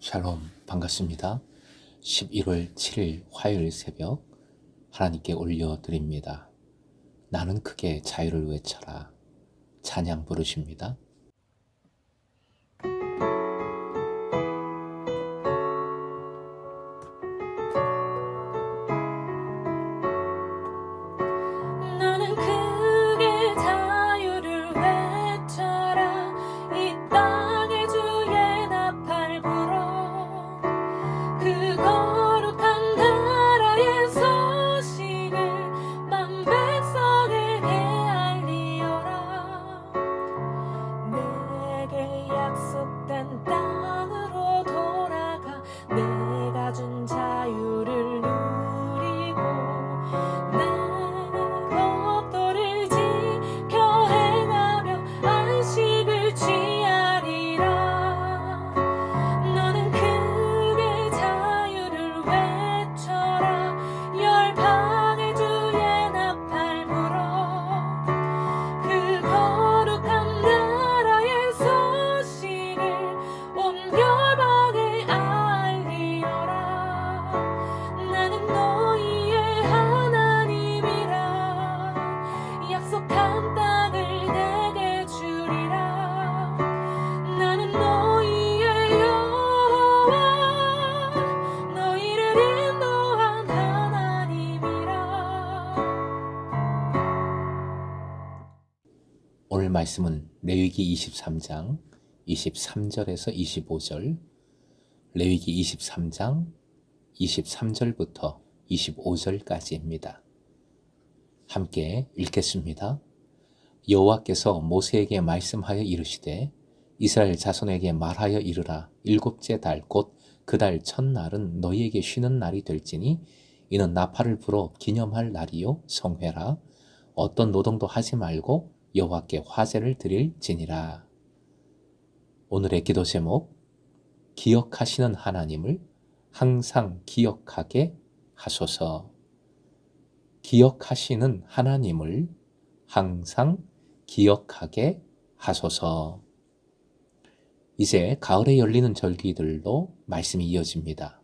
샬롬, 반갑습니다. 11월 7일 화요일 새벽 하나님께 올려드립니다. 나는 크게 자유를 외쳐라. 찬양 부르십니다. 나는 크게 자유를 외쳐라. 이 땅에 주의 나팔 불어 그 거룩한 나라의 소식을 만 백성에게 알리어라. 내게 약속된 땅으로 돌아가 내가 준 자유를 누리고 내 법도를 지켜 행하며 안식을 취하리라. 너는 크게 자유를 외쳐라. 열방의 주의 나팔 불어 그 거룩한 나라의 소식을 온 열방에 알리어라. 나는 너희의 하나님이라. 약속한 땅을 내게 주리라. 나는 너희의 여호와 너희를 인도한 하나님이라. 오늘 말씀은 레위기 23장 23절에서 25절, 레위기 23장 23절부터 25절까지입니다. 함께 읽겠습니다. 여호와께서 모세에게 말씀하여 이르시되 이스라엘 자손에게 말하여 이르라. 일곱째 달 곧 그 달 첫날은 너희에게 쉬는 날이 될지니 이는 나팔을 불어 기념할 날이요 성회라. 어떤 노동도 하지 말고 여호와께 화제를 드릴지니라. 오늘의 기도 제목, 기억하시는 하나님을 항상 기억하게 하소서. 기억하시는 하나님을 항상 기억하게 하소서. 이제 가을에 열리는 절기들로 말씀이 이어집니다.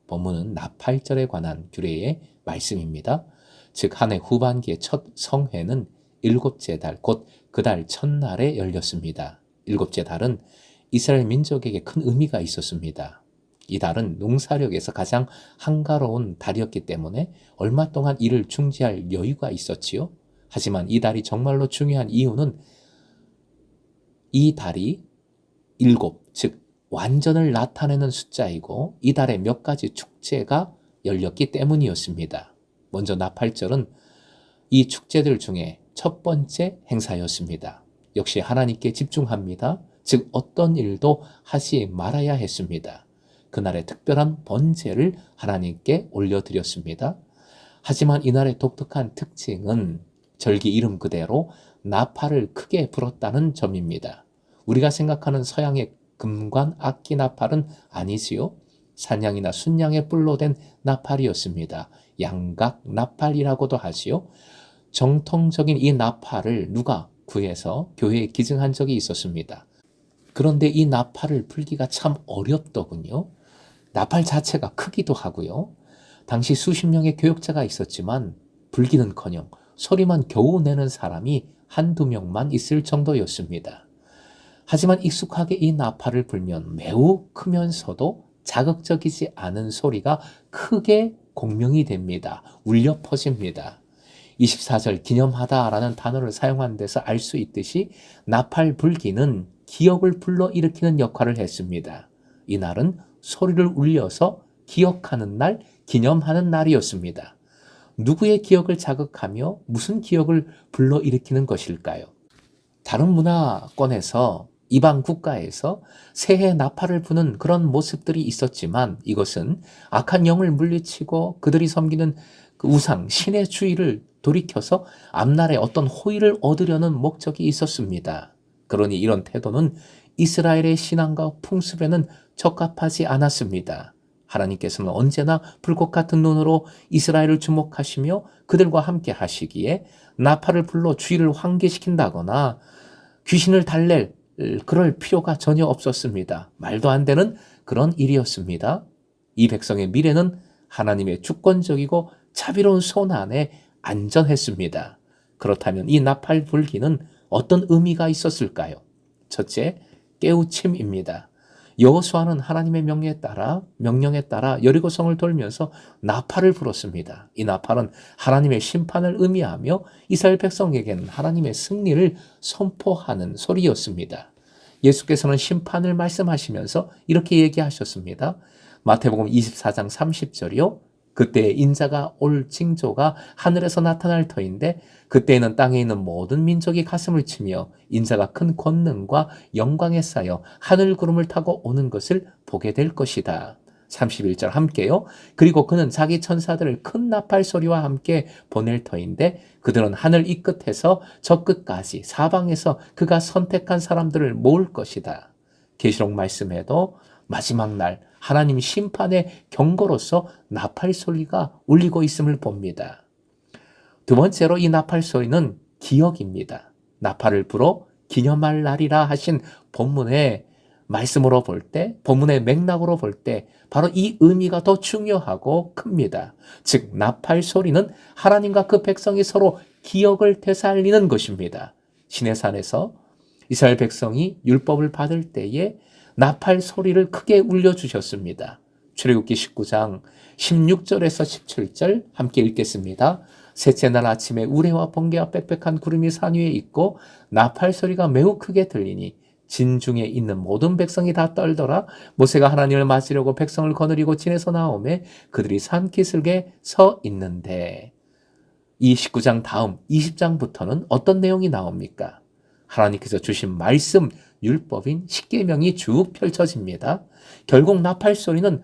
본문은 나팔절에 관한 규례의 말씀입니다. 즉 한 해 후반기의 첫 성회는 일곱째 달, 곧 그 달 첫날에 열렸습니다. 일곱째 달은 이스라엘 민족에게 큰 의미가 있었습니다. 이 달은 농사력에서 가장 한가로운 달이었기 때문에 얼마 동안 일을 중지할 여유가 있었지요. 하지만 이 달이 정말로 중요한 이유는 이 달이 일곱, 즉 완전을 나타내는 숫자이고 이 달에 몇 가지 축제가 열렸기 때문이었습니다. 먼저 나팔절은 이 축제들 중에 첫 번째 행사였습니다. 역시 하나님께 집중합니다. 즉 어떤 일도 하지 말아야 했습니다. 그날의 특별한 번제를 하나님께 올려드렸습니다. 하지만 이날의 독특한 특징은 절기 이름 그대로 나팔을 크게 불었다는 점입니다. 우리가 생각하는 서양의 금관 악기 나팔은 아니지요. 산양이나 순양의 뿔로 된 나팔이었습니다. 양각 나팔이라고도 하지요. 정통적인 이 나팔을 누가 구해서 교회에 기증한 적이 있었습니다. 그런데 이 나팔을 불기가 참 어렵더군요. 나팔 자체가 크기도 하고요. 당시 수십 명의 교역자가 있었지만 불기는커녕 소리만 겨우 내는 사람이 한두 명만 있을 정도였습니다. 하지만 익숙하게 이 나팔을 불면 매우 크면서도 자극적이지 않은 소리가 크게 공명이 됩니다. 울려 퍼집니다. 24절 기념하다라는 단어를 사용한 데서 알 수 있듯이 나팔 불기는 기억을 불러일으키는 역할을 했습니다. 이날은 소리를 울려서 기억하는 날, 기념하는 날이었습니다. 누구의 기억을 자극하며 무슨 기억을 불러일으키는 것일까요? 다른 문화권에서 이방 국가에서 새해 나팔을 부는 그런 모습들이 있었지만 이것은 악한 영을 물리치고 그들이 섬기는 그 우상, 신의 주의를 돌이켜서 앞날에 어떤 호의를 얻으려는 목적이 있었습니다. 그러니 이런 태도는 이스라엘의 신앙과 풍습에는 적합하지 않았습니다. 하나님께서는 언제나 불꽃 같은 눈으로 이스라엘을 주목하시며 그들과 함께 하시기에 나팔을 불러 주의를 환기시킨다거나 귀신을 달랠 그럴 필요가 전혀 없었습니다. 말도 안 되는 그런 일이었습니다. 이 백성의 미래는 하나님의 주권적이고 자비로운 손 안에 안전했습니다. 그렇다면 이 나팔 불기는 어떤 의미가 있었을까요? 첫째, 깨우침입니다. 여호수아는 하나님의 명령에 따라 여리고성을 돌면서 나팔을 불었습니다. 이 나팔은 하나님의 심판을 의미하며 이스라엘 백성에게는 하나님의 승리를 선포하는 소리였습니다. 예수께서는 심판을 말씀하시면서 이렇게 얘기하셨습니다. 마태복음 24장 30절이요. 그때 인자가 올 징조가 하늘에서 나타날 터인데 그때에는 땅에 있는 모든 민족이 가슴을 치며 인자가 큰 권능과 영광에 쌓여 하늘 구름을 타고 오는 것을 보게 될 것이다. 31절 함께요. 그리고 그는 자기 천사들을 큰 나팔 소리와 함께 보낼 터인데 그들은 하늘 이 끝에서 저 끝까지 사방에서 그가 선택한 사람들을 모을 것이다. 계시록 말씀에도 마지막 날 하나님 심판의 경고로서 나팔 소리가 울리고 있음을 봅니다. 두 번째로 이 나팔 소리는 기억입니다. 나팔을 불어 기념할 날이라 하신 본문의 말씀으로 볼 때, 본문의 맥락으로 볼 때 바로 이 의미가 더 중요하고 큽니다. 즉 나팔 소리는 하나님과 그 백성이 서로 기억을 되살리는 것입니다. 시내산에서 이스라엘 백성이 율법을 받을 때에 나팔 소리를 크게 울려주셨습니다. 출애굽기 19장 16절에서 17절 함께 읽겠습니다. 셋째 날 아침에 우레와 번개와 빽빽한 구름이 산 위에 있고 나팔 소리가 매우 크게 들리니 진중에 있는 모든 백성이 다 떨더라. 모세가 하나님을 맞으려고 백성을 거느리고 진에서 나오매 그들이 산기슭에 서 있는데 이 19장 다음 20장부터는 어떤 내용이 나옵니까? 하나님께서 주신 말씀, 율법인 십계명이 쭉 펼쳐집니다. 결국 나팔 소리는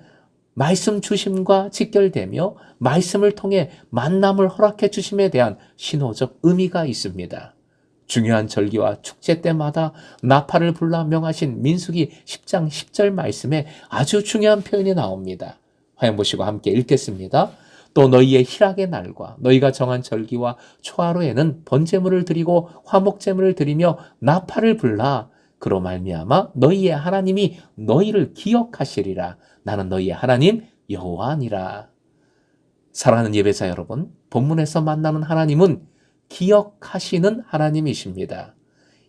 말씀 주심과 직결되며 말씀을 통해 만남을 허락해 주심에 대한 신호적 의미가 있습니다. 중요한 절기와 축제 때마다 나팔을 불러 명하신 민수기 10장 10절 말씀에 아주 중요한 표현이 나옵니다. 화면 보시고 함께 읽겠습니다. 또 너희의 희락의 날과 너희가 정한 절기와 초하루에는 번제물을 드리고 화목제물을 드리며 나팔을 불라. 그로 말미암아 너희의 하나님이 너희를 기억하시리라. 나는 너희의 하나님 여호와니라. 사랑하는 예배자 여러분, 본문에서 만나는 하나님은 기억하시는 하나님이십니다.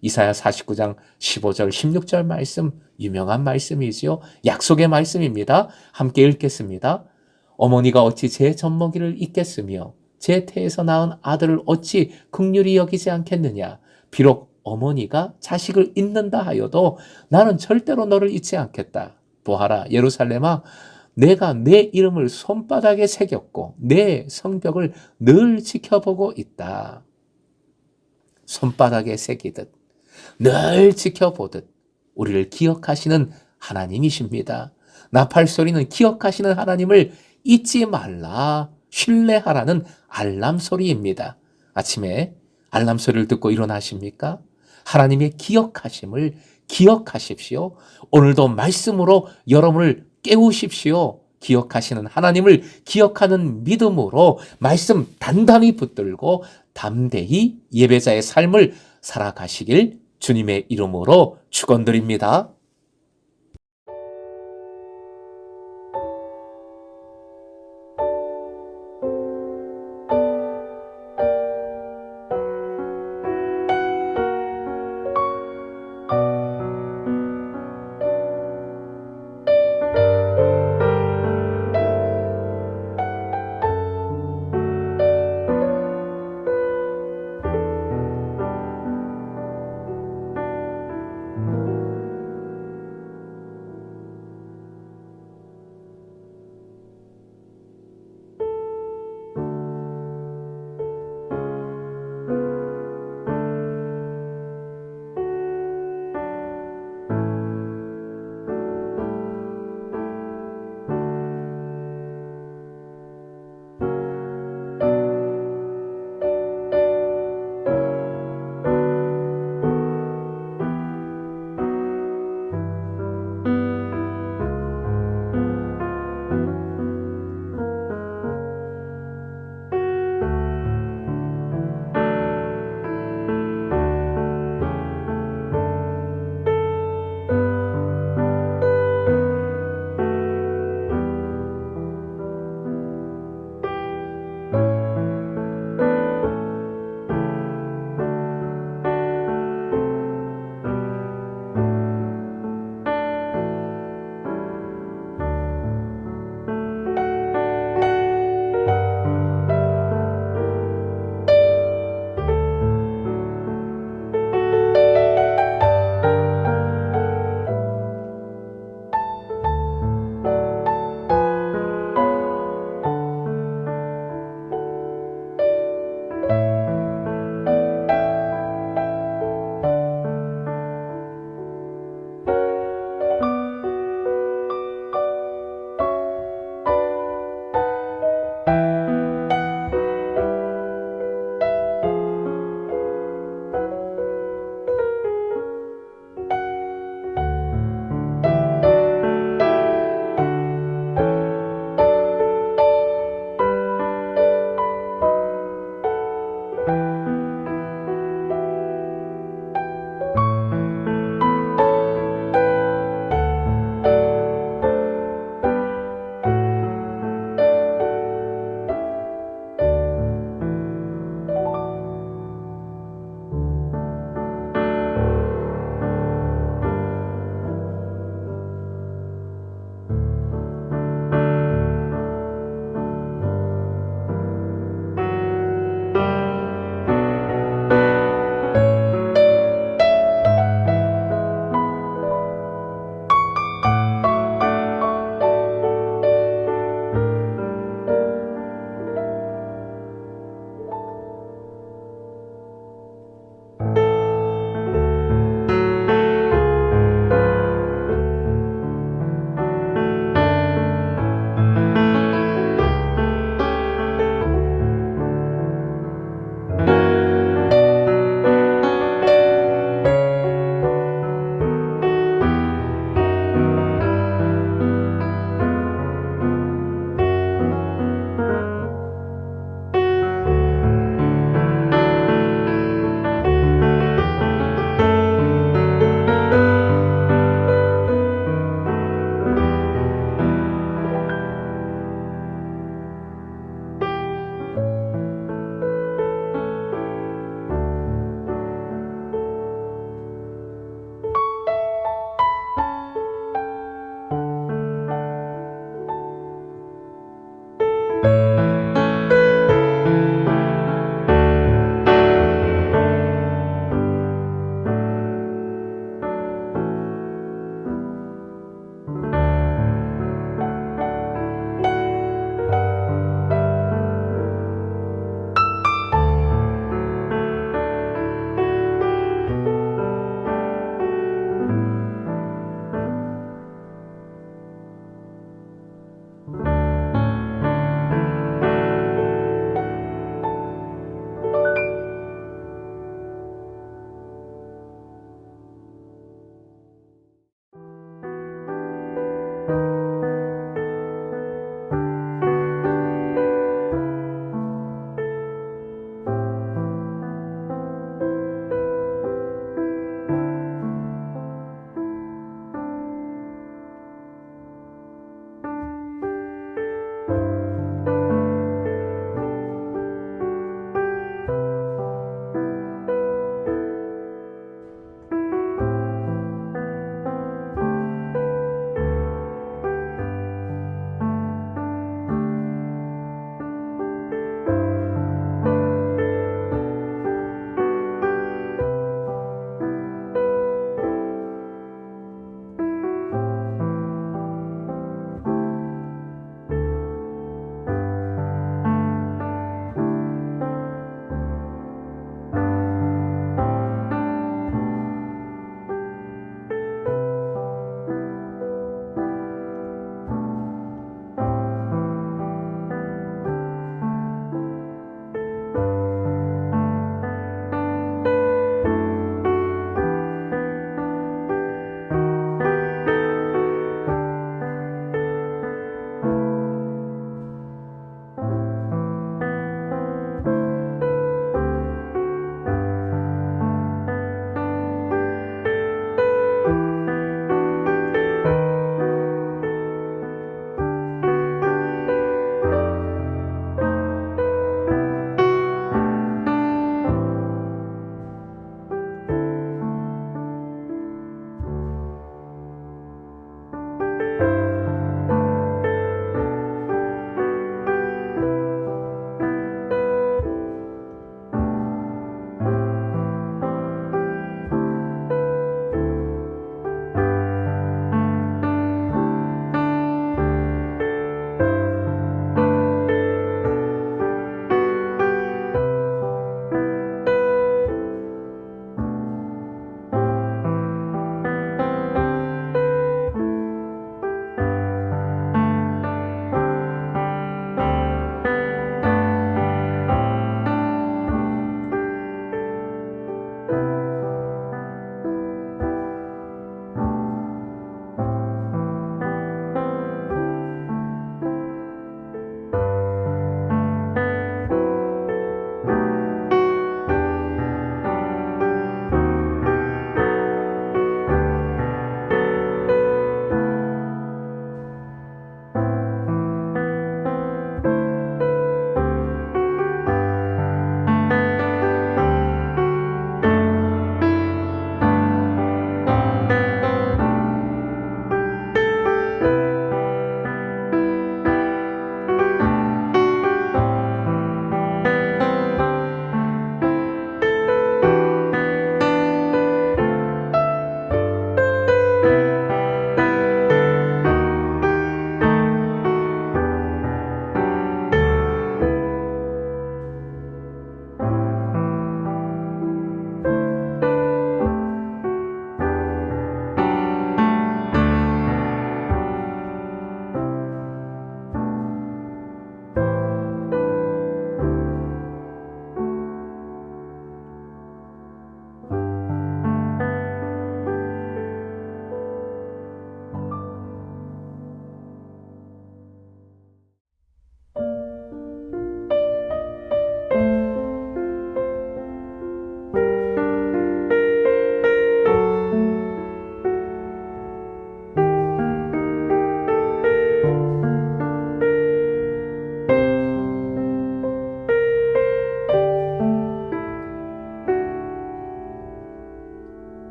이사야 49장 15절 16절 말씀, 유명한 말씀이지요. 약속의 말씀입니다. 함께 읽겠습니다. 어머니가 어찌 제 젖먹이를 잊겠으며 제 태에서 낳은 아들을 어찌 긍휼히 여기지 않겠느냐. 비록 어머니가 자식을 잊는다 하여도 나는 절대로 너를 잊지 않겠다. 보아라 예루살렘아, 내가 내 이름을 손바닥에 새겼고 내 성벽을 늘 지켜보고 있다. 손바닥에 새기듯 늘 지켜보듯 우리를 기억하시는 하나님이십니다. 나팔 소리는 기억하시는 하나님을 잊지 말라, 신뢰하라는 알람 소리입니다. 아침에 알람 소리를 듣고 일어나십니까? 하나님의 기억하심을 기억하십시오. 오늘도 말씀으로 여러분을 깨우십시오. 기억하시는 하나님을 기억하는 믿음으로 말씀 단단히 붙들고 담대히 예배자의 삶을 살아가시길 주님의 이름으로 축원드립니다.